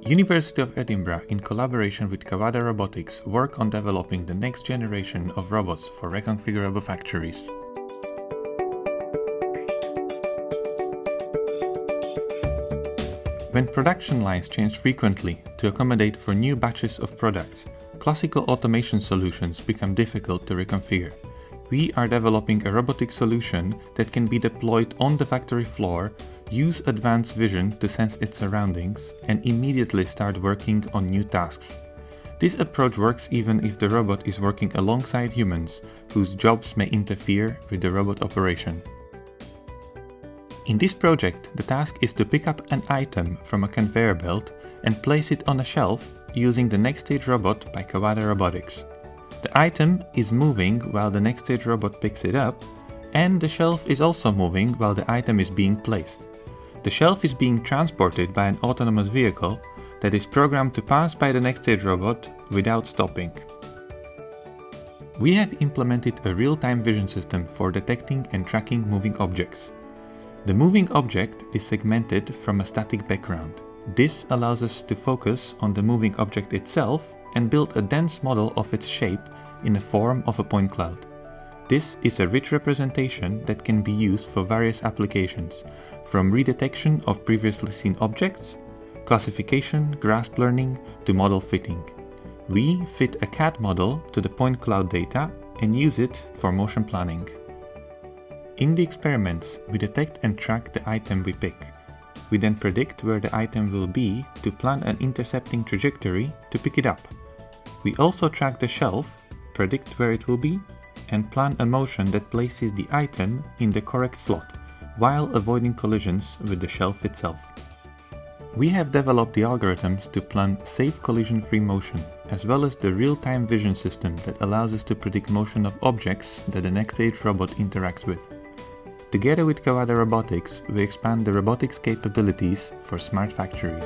University of Edinburgh, in collaboration with Kawada Robotics, work on developing the next generation of robots for reconfigurable factories. When production lines change frequently to accommodate for new batches of products, classical automation solutions become difficult to reconfigure. We are developing a robotic solution that can be deployed on the factory floor, use advanced vision to sense its surroundings, and immediately start working on new tasks. This approach works even if the robot is working alongside humans, whose jobs may interfere with the robot operation. In this project, the task is to pick up an item from a conveyor belt and place it on a shelf using the Nextage robot by Kawada Robotics. The item is moving while the Nextage robot picks it up, and the shelf is also moving while the item is being placed. The shelf is being transported by an autonomous vehicle that is programmed to pass by the Nextage robot without stopping. We have implemented a real-time vision system for detecting and tracking moving objects. The moving object is segmented from a static background. This allows us to focus on the moving object itself and build a dense model of its shape in the form of a point cloud. This is a rich representation that can be used for various applications, from redetection of previously seen objects, classification, grasp learning, to model fitting. We fit a CAD model to the point cloud data and use it for motion planning. In the experiments, we detect and track the item we pick. We then predict where the item will be to plan an intercepting trajectory to pick it up. We also track the shelf, predict where it will be, and plan a motion that places the item in the correct slot, while avoiding collisions with the shelf itself. We have developed the algorithms to plan safe collision-free motion, as well as the real-time vision system that allows us to predict motion of objects that the Nextage robot interacts with. Together with Kawada Robotics, we expand the robotics capabilities for smart factories.